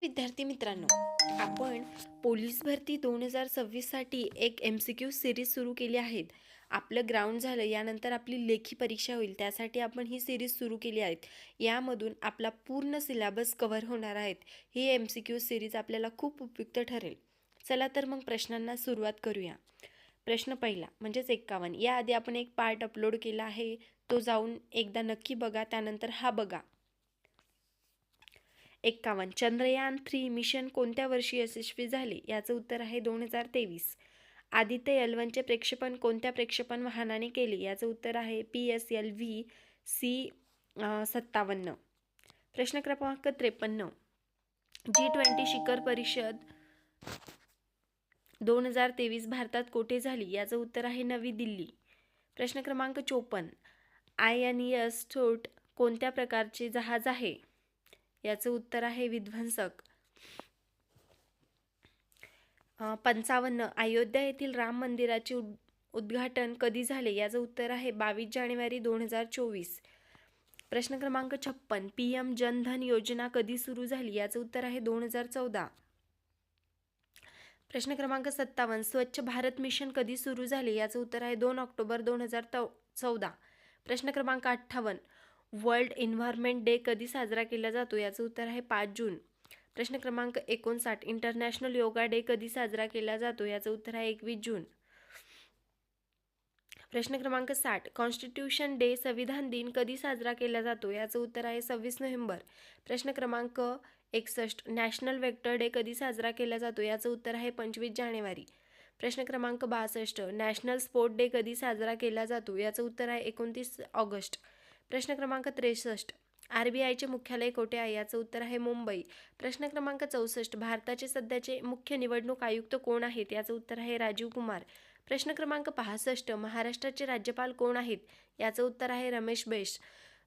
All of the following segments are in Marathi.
विद्यार्थी मित्रांनो, आपण पोलीस भरती 2026साठी एक MCQ सिरीज सुरू केली आहेत. आपलं ग्राउंड झालं, यानंतर आपली लेखी परीक्षा होईल, त्यासाठी आपण ही सिरीज सुरू केली आहेत. यामधून आपला पूर्ण सिलेबस कव्हर होणार आहेत. ही MCQ सिरीज आपल्याला खूप उपयुक्त ठरेल. चला तर मग प्रश्नांना सुरुवात करूया. प्रश्न पहिला म्हणजेच 51. याआधी आपण एक पार्ट अपलोड केला आहे, तो जाऊन एकदा नक्की बघा, त्यानंतर हा बघा. 51. चंद्रयान-3 मिशन कोणत्या वर्षी यशस्वी झाले? याचं उत्तर आहे 2023. आदित्य L1चे प्रक्षेपण कोणत्या प्रक्षेपण वाहनाने केले? याचं उत्तर आहे PSLV C57. प्रश्न क्रमांक 53. G20 शिखर परिषद 2023 भारतात कोठे झाली? याचं उत्तर आहे नवी दिल्ली. प्रश्न क्रमांक 54. INS छोट कोणत्या प्रकारचे जहाज आहे? याचं उत्तर आहे विध्वंसक. 55. अयोध्या येथील राम मंदिराचे उद्घाटन कधी झाले? याचं उत्तर आहे 22 जानेवारी 2024. प्रश्न क्रमांक 56. PM जनधन योजना कधी सुरू झाली? याचं उत्तर आहे 2014. प्रश्न क्रमांक 57. स्वच्छ भारत मिशन कधी सुरू झाले? याचं उत्तर आहे 2 ऑक्टोबर 2014. प्रश्न क्रमांक 58. वर्ल्ड एन्व्हायरमेंट डे कधी साजरा केला जातो? याचं उत्तर आहे 5 जून. प्रश्न क्रमांक 59. इंटरनॅशनल योगा डे कधी साजरा केला जातो? याचं उत्तर आहे 21 जून. प्रश्न क्रमांक 60. कॉन्स्टिट्यूशन डे संविधान दिन कधी साजरा केला जातो? याचं उत्तर आहे 26 नोव्हेंबर. प्रश्न क्रमांक 61. नॅशनल वेक्टर डे कधी साजरा केला जातो? याचं उत्तर आहे 25 जानेवारी. प्रश्न क्रमांक 62. नॅशनल स्पोर्ट डे कधी साजरा केला जातो? याचं उत्तर आहे 29 ऑगस्ट. प्रश्न क्रमांक 63. RBIचे मुख्यालय कोठे आहे? याचं उत्तर आहे मुंबई. प्रश्न क्रमांक 64. भारताचे सध्याचे मुख्य निवडणूक आयुक्त कोण आहेत? याचं उत्तर आहे राजीव कुमार. प्रश्न क्रमांक 65. महाराष्ट्राचे राज्यपाल कोण आहेत? याचं उत्तर आहे रमेश बैस.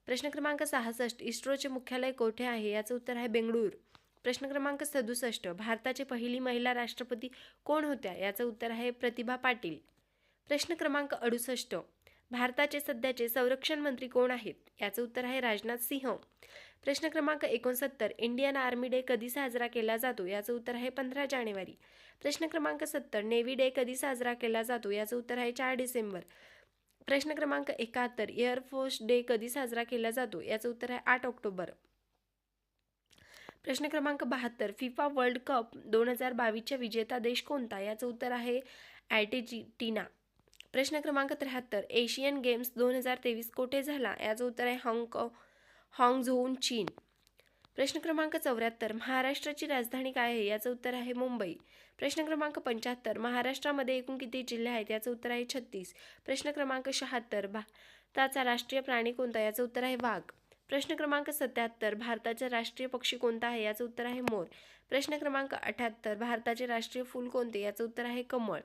प्रश्न क्रमांक 66. इस्रोचे मुख्यालय कोठे आहे? याचं उत्तर आहे बेंगळूर. प्रश्न क्रमांक 67. भारताची पहिली महिला राष्ट्रपती कोण होत्या? याचं उत्तर आहे प्रतिभा पाटील. प्रश्न क्रमांक 68. भारताचे सध्याचे संरक्षण मंत्री कोण आहेत? याचं उत्तर आहे राजनाथ सिंह. प्रश्न क्रमांक 69. इंडियन आर्मी डे कधी साजरा केला जातो? याचं उत्तर आहे 15 जानेवारी. प्रश्न क्रमांक 70. नेव्ही डे कधी साजरा केला जातो? याचं उत्तर आहे 4 डिसेंबर. प्रश्न क्रमांक 71. एअरफोर्स डे कधी साजरा केला जातो? याचं उत्तर आहे 8 ऑक्टोबर. प्रश्न क्रमांक 72. फिफा वर्ल्ड कप 2022चा विजेता देश कोणता? याचं उत्तर आहे अर्जेंटिना. प्रश्न क्रमांक 73. एशियन गेम्स 2023 कोठे झाला? याचं उत्तर आहे हाँगझोऊ, चीन. प्रश्न क्रमांक 74. महाराष्ट्राची राजधानी काय आहे? याचं उत्तर आहे मुंबई. प्रश्न क्रमांक 75. महाराष्ट्रामध्ये एकूण किती जिल्हे आहेत? याचं उत्तर आहे 36. प्रश्न क्रमांक 76. भारताचा राष्ट्रीय प्राणी कोणता? याचं उत्तर आहे वाघ. प्रश्न क्रमांक 77. भारताचा राष्ट्रीय पक्षी कोणता आहे? याचं उत्तर आहे मोर. प्रश्न क्रमांक 78. भारताचे राष्ट्रीय फूल कोणते? याचं उत्तर आहे कमळ.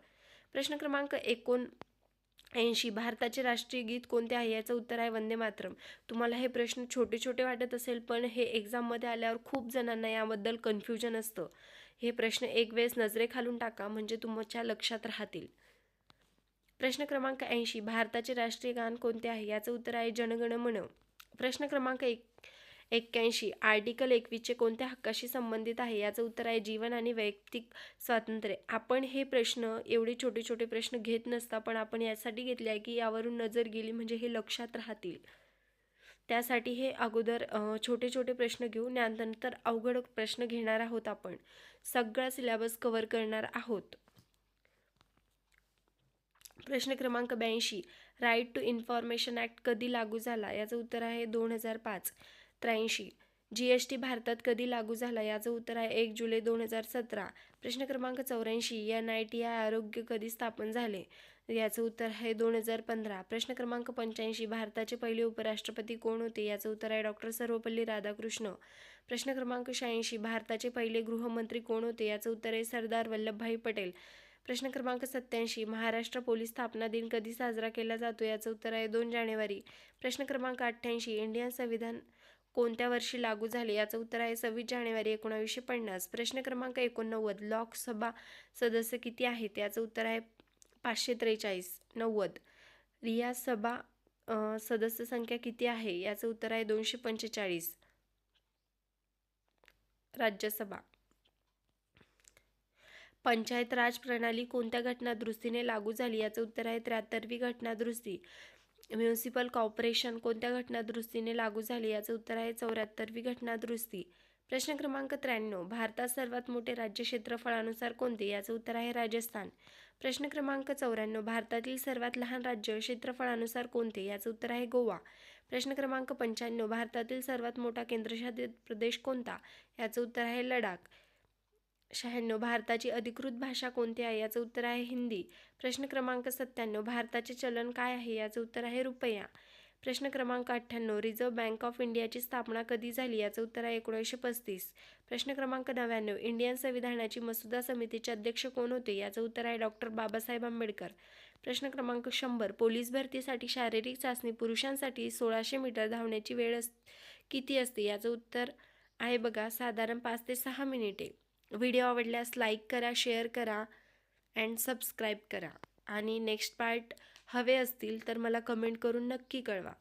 प्रश्न क्रमांक 79. भारताचे राष्ट्रीय गीत कोणते आहे? याचं उत्तर आहे वंदे मातरम. तुम्हाला हे प्रश्न छोटे छोटे वाटत असेल, पण हे एक्झाममध्ये आल्यावर खूप जणांना याबद्दल कन्फ्युजन असतं. हे प्रश्न एक वेळेस नजरेखालून टाका, म्हणजे तुमच्या लक्षात राहतील. प्रश्न क्रमांक 80. भारताचे राष्ट्रीय गान कोणते आहे? याचं उत्तर आहे जनगण मन. प्रश्न क्रमांक 81. आर्टिकल 21 कोणत्या हक्काशी संबंधित आहे? याचं उत्तर आहे जीवन आणि वैयक्तिक स्वातंत्र्य. आपण हे प्रश्न एवढे छोटे छोटे प्रश्न घेत नसता, पण आपण यासाठी घेतले आहे की यावरून नजर गेली म्हणजे हे लक्षात राहतील. त्यासाठी हे अगोदर छोटे छोटे प्रश्न घेऊ, त्यानंतर अवघड प्रश्न घेणार आहोत. आपण सगळा सिलेबस कव्हर करणार आहोत. प्रश्न क्रमांक 82. राईट टू इन्फॉर्मेशन ॲक्ट कधी लागू झाला? याचं उत्तर आहे 2005. 83. GST भारतात कधी लागू झाला? याचं उत्तर आहे 1 जुलै 2017. प्रश्न क्रमांक 84. NITI आरोग्य कधी स्थापन झाले? याचं उत्तर आहे 2015. प्रश्न क्रमांक 85. भारताचे पहिले उपराष्ट्रपती कोण होते? याचं उत्तर आहे डॉक्टर सर्वपल्ली राधाकृष्ण. प्रश्न क्रमांक 86. भारताचे पहिले गृहमंत्री कोण होते? याचं उत्तर आहे सरदार वल्लभभाई पटेल. प्रश्न क्रमांक 87. महाराष्ट्र पोलीस स्थापना दिन कधी साजरा केला जातो? याचं उत्तर आहे 2 जानेवारी. प्रश्न क्रमांक 88. इंडियन संविधान कोणत्या वर्षी लागू झाले? याचं उत्तर आहे 26 जानेवारी 1950. प्रश्न क्रमांक 89. लोकसभा सदस्य किती आहेत? याचं उत्तर आहे 543. 90. रियासभा सदस्य संख्या किती आहे? याचं उत्तर आहे 245. राज्यसभा पंचायत राज प्रणाली कोणत्या घटनादुरुस्तीने लागू झाली? याचं उत्तर आहे 73वी घटनादुरुस्ती. म्युनिसिपल कॉर्पोरेशन कोणत्या घटनादुरुस्तीने लागू झाली? याचं उत्तर आहे 74वी घटनादुरुस्ती. प्रश्न क्रमांक 93. भारतात सर्वात मोठे राज्य क्षेत्रफळानुसार कोणते? याचं उत्तर आहे राजस्थान. प्रश्न क्रमांक 94. भारतातील सर्वात लहान राज्य क्षेत्रफळानुसार कोणते? याचं उत्तर आहे गोवा. प्रश्न क्रमांक 95. भारतातील सर्वात मोठा केंद्रशासित प्रदेश कोणता? याचं उत्तर आहे लडाख. 96. भारताची अधिकृत भाषा कोणती आहे? याचं उत्तर आहे हिंदी. प्रश्न क्रमांक 97. भारताचे चलन काय आहे? याचं उत्तर आहे रुपया. प्रश्न क्रमांक 98. रिझर्व्ह बँक ऑफ इंडियाची स्थापना कधी झाली? याचं उत्तर आहे 1935. प्रश्न क्रमांक 99. इंडियन संविधानाची मसुदा समितीचे अध्यक्ष कोण होते? याचं उत्तर आहे डॉक्टर बाबासाहेब आंबेडकर. प्रश्न क्रमांक 100. पोलीस भरतीसाठी शारीरिक चाचणी पुरुषांसाठी 1600 मीटर धावण्याची वेळ किती असते? याचं उत्तर आहे बघा साधारण 5 ते 6 मिनिटे. व्हिडिओ आवडल्यास लाईक करा, शेअर करा अँड सबस्क्राईब करा. आणि नेक्स्ट पार्ट हवे असतील तर मला कमेंट करून नक्की कळवा.